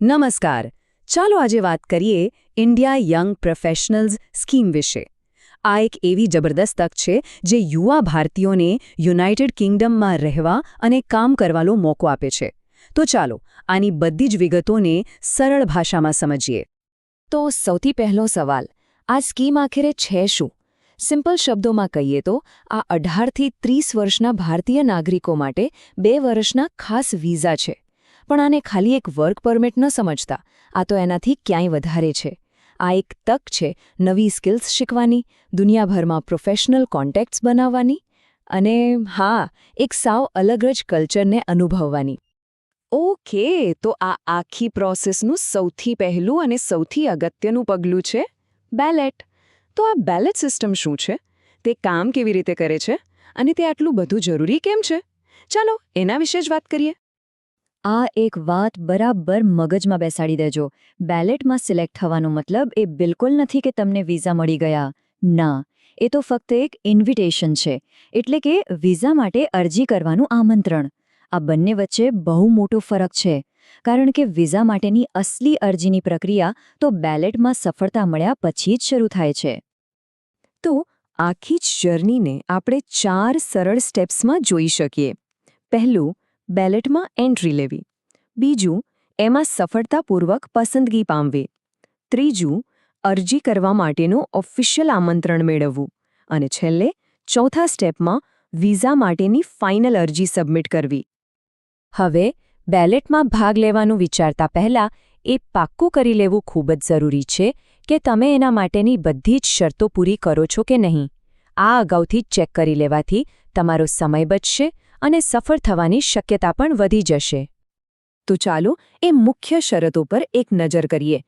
નમસ્કાર. ચાલો આજે વાત કરીએ ઇન્ડિયા યંગ પ્રોફેશનલ્સ સ્કીમ વિશે. આ એક એવી જબરદસ્ત તક છે જે યુવા ભારતીયોને યુનાઇટેડ કિંગડમમાં રહેવા અને કામ કરવાનો મોકો આપે છે. તો ચાલો આની બધી જ વિગતોને સરળ ભાષામાં સમજીએ. તો સૌથી પહેલો સવાલ, આ સ્કીમ આખરે છે શું? સિમ્પલ શબ્દોમાં કહીએ તો આ 18થી 30 વર્ષના ભારતીય નાગરિકો માટે 2 વર્ષના ખાસ વિઝા છે. પણ આને ખાલી એક વર્ક પરમિટ ન સમજતા, આ તો એનાથી ક્યાંય વધારે છે. આ એક તક છે નવી સ્કિલ્સ શીખવાની, દુનિયાભરમાં પ્રોફેશનલ કોન્ટેક્ટ્સ બનાવવાની અને હા, એક સાવ અલગ જ કલ્ચરને અનુભવવાની. ઓકે, તો આ આખી પ્રોસેસનું સૌથી પહેલું અને સૌથી અગત્યનું પગલું છે બેલેટ. તો આ બેલેટ સિસ્ટમ શું છે? તે કામ કેવી રીતે કરે છે? અને તે આટલું બધું જરૂરી કેમ છે? ચાલો એના વિશે જ વાત કરીએ. આ એક વાત બરાબર મગજમાં બેસાડી દેજો. બેલેટમાં સિલેક્ટ થવાનો મતલબ એ બિલકુલ નથી કે તમને વિઝા મળી ગયા. ના, એ તો ફક્ત એક ઇન્વિટેશન છે, એટલે કે વિઝા માટે અરજી કરવાનું આમંત્રણ. આ બંને વચ્ચે બહુ મોટો ફરક છે, કારણ કે વિઝા માટેની અસલી અરજીની પ્રક્રિયા તો બેલેટમાં સફળતા મળ્યા પછી જ શરૂ થાય છે. તો આખી જ જર્નીને આપણે 4 સરળ સ્ટેપ્સમાં જોઈ શકીએ. પહેલું, બેલેટમાં એન્ટ્રી લેવી. બીજું, એમાં સફળતાપૂર્વક પસંદગી પામવી. ત્રીજું, અરજી કરવા માટેનું ઓફિશિયલ આમંત્રણ મેળવવું. અને છેલ્લે, ચોથા સ્ટેપમાં વિઝા માટેની ફાઇનલ અરજી સબમિટ કરવી. હવે બેલેટમાં ભાગ લેવાનું વિચારતા પહેલાં એ પાક્કું કરી લેવું ખૂબ જ જરૂરી છે કે તમે એના માટેની બધી જ શરતો પૂરી કરો છો કે નહીં. આ અગાઉથી જ ચેક કરી લેવાથી તમારો સમય બચશે અને સફળ થવાની શક્યતા પણ વધી જશે. તો ચાલો એ મુખ્ય શરતો પર એક નજર કરીએ.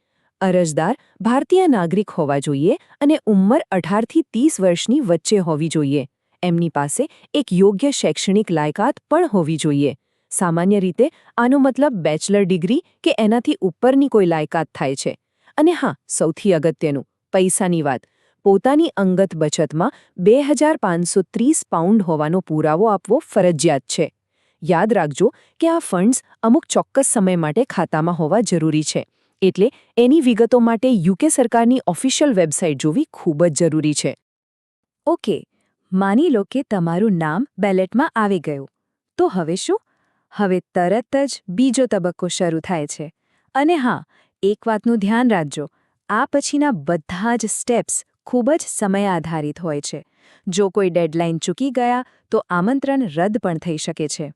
અરજદાર ભારતીય નાગરિક હોવા જોઈએ અને ઉંમર 18થી 30 વર્ષની વચ્ચે હોવી જોઈએ. એમની પાસે એક યોગ્ય શૈક્ષણિક લાયકાત પણ હોવી જોઈએ. સામાન્ય રીતે આનો મતલબ બેચલર ડિગ્રી કે એનાથી ઉપરની કોઈ લાયકાત થાય છે. અને હા, સૌથી અગત્યનું, પૈસાની વાત. પોતાની અંગત બચતમાં 2530 પાઉન્ડ હોવાનો પુરાવો આપવો ફરજિયાત છે. યાદ રાખજો કે આ ફંડ્સ અમુક ચોક્કસ સમય માટે ખાતામાં હોવા જરૂરી છે. એટલે એની વિગતો માટે યુકે સરકારની ઓફિશિયલ વેબસાઇટ જોવી ખૂબ જ જરૂરી છે. ઓકે, માની લો કે તમારું નામ બેલેટમાં આવી ગયું. તો હવે શું? હવે તરત જ બીજો તબક્કો શરૂ થાય છે. અને હા, એક વાતનું ધ્યાન રાખજો, આ પછીના બધા જ સ્ટેપ્સ ખૂબ જ સમય આધારિત હોય છે. જો કોઈ ડેડલાઇન ચૂકી ગયા તો આમંત્રણ રદ પણ થઈ શકે છે.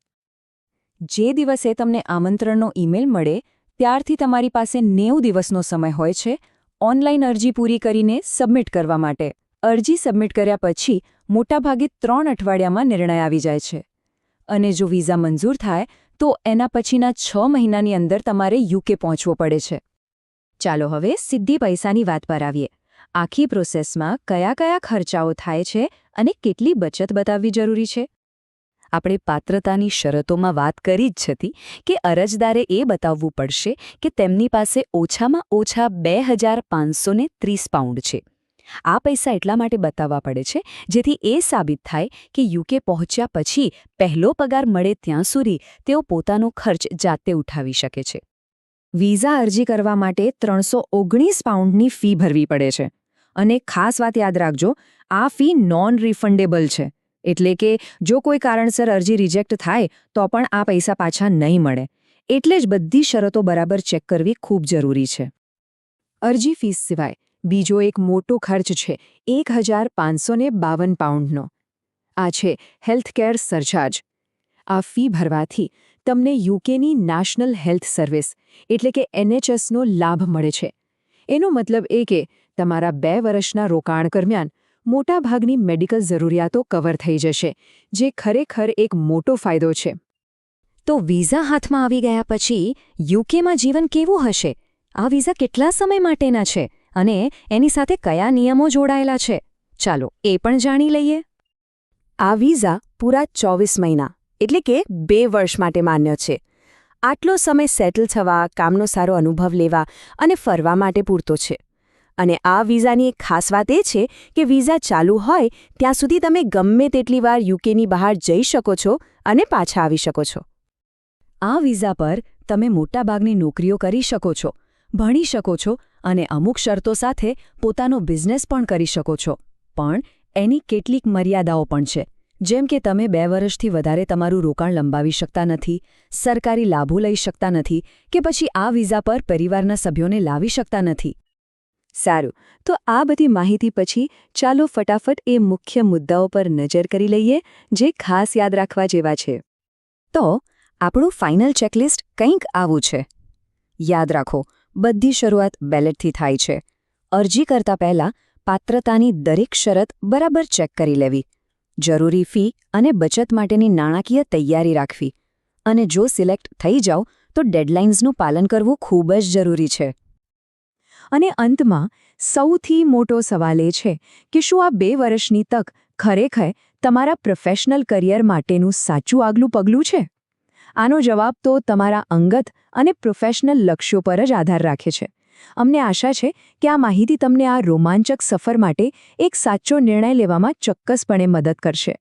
જે દિવસે તમને આમંત્રણનો ઈમેલ મળે ત્યારથી તમારી પાસે 90 દિવસનો સમય હોય છે ઓનલાઈન અરજી પૂરી કરીને સબમિટ કરવા માટે. અરજી સબમિટ કર્યા પછી મોટાભાગે 3 અઠવાડિયામાં નિર્ણય આવી જાય છે. અને જો વિઝા મંજૂર થાય તો એના પછીના 6 મહિનાની અંદર તમારે યુકે પહોંચવો પડે છે. ચાલો હવે સીધી પૈસાની વાત પર આવીએ. આખી પ્રોસેસમાં કયા કયા ખર્ચાઓ થાય છે અને કેટલી બચત બતાવવી જરૂરી છે? આપણે પાત્રતાની શરતોમાં વાત કરી જ હતી કે અરજદારે એ બતાવવું પડશે કે તેમની પાસે ઓછામાં ઓછા 2530 પાઉન્ડ છે. આ પૈસા એટલા માટે બતાવવા પડે છે જેથી એ સાબિત થાય કે યુકે પહોંચ્યા પછી પહેલો પગાર મળે ત્યાં સુધી તેઓ પોતાનો ખર્ચ જાતે ઉઠાવી શકે છે. વિઝા અરજી કરવા માટે 319 પાઉન્ડની ફી ભરવી પડે છે. અને ખાસ વાત યાદ રાખજો, આ ફી નોન રિફંડેબલ છે. એટલે કે જો કોઈ કારણસર અરજી રિજેક્ટ થાય તો પણ આ પૈસા પાછા નહીં મળે. એટલે જ બધી શરતો બરાબર ચેક કરવી ખૂબ જરૂરી છે. અરજી ફીસ સિવાય બીજો એક મોટો ખર્ચ છે 1552 પાઉન્ડનો. આ છે હેલ્થકેર સરચાર્જ. આ ફી ભરવાથી તમને યુકેની નેશનલ હેલ્થ સર્વિસ એટલે કે NHSનો લાભ મળે છે. એનો મતલબ એ કે તમારા 2 વર્ષના રોકાણ દરમિયાન મોટાભાગની મેડિકલ જરૂરિયાતો કવર થઈ જશે, જે ખરેખર એક મોટો ફાયદો છે. તો વિઝા હાથમાં આવી ગયા પછી યુકેમાં જીવન કેવું હશે? આ વિઝા કેટલા સમય માટેના છે અને એની સાથે કયા નિયમો જોડાયેલા છે? ચાલો એ પણ જાણી લઈએ. આ વિઝા પૂરા 24 મહિના એટલે કે 2 વર્ષ માટે માન્ય છે. આટલો સમય સેટલ થવા, કામનો સારો અનુભવ લેવા અને ફરવા માટે પૂરતો છે. અને આ વિઝાની એક ખાસ વાત એ છે કે વિઝા ચાલુ હોય ત્યાં સુધી તમે ગમે તેટલી વાર યુકેની બહાર જઈ શકો છો અને પાછા આવી શકો છો. આ વિઝા પર તમે મોટાભાગની નોકરીઓ કરી શકો છો, ભણી શકો છો અને અમુક શરતો સાથે પોતાનો બિઝનેસ પણ કરી શકો છો. પણ એની કેટલીક મર્યાદાઓ પણ છે. જેમ કે તમે 2 વર્ષથી વધારે તમારું રોકાણ લંબાવી શકતા નથી, સરકારી લાભો લઈ શકતા નથી કે પછી આ વિઝા પર પરિવારના સભ્યોને લાવી શકતા નથી. સારું, તો આ બધી માહિતી પછી ચાલો ફટાફટ એ મુખ્ય મુદ્દાઓ પર નજર કરી લઈએ જે ખાસ યાદ રાખવા જેવા છે. તો આપણું ફાઇનલ ચેકલિસ્ટ કંઈક આવું છે. યાદ રાખો, બધી શરૂઆત બેલેટથી થાય છે. અરજી કરતા પહેલાં પાત્રતાની દરેક શરત બરાબર ચેક કરી લેવી, જરૂરી ફી અને બચત માટેની નાણાકીય તૈયારી રાખવી, અને જો સિલેક્ટ થઈ જાઓ તો ડેડલાઇન્સનું પાલન કરવું ખૂબ જ જરૂરી છે. અને અંતમાં સૌથી મોટો સવાલ એ છે કે શું આ 2 વર્ષની તક ખરેખર તમારા પ્રોફેશનલ કરિયર માટેનું સાચું આગલું પગલું છે? આનો જવાબ તો તમારા અંગત અને પ્રોફેશનલ લક્ષ્યો પર જ આધાર રાખે છે. અમને આશા છે કે આ માહિતી તમને આ રોમાંચક સફર માટે એક સાચો નિર્ણય લેવામાં ચોક્કસપણે મદદ કરશે.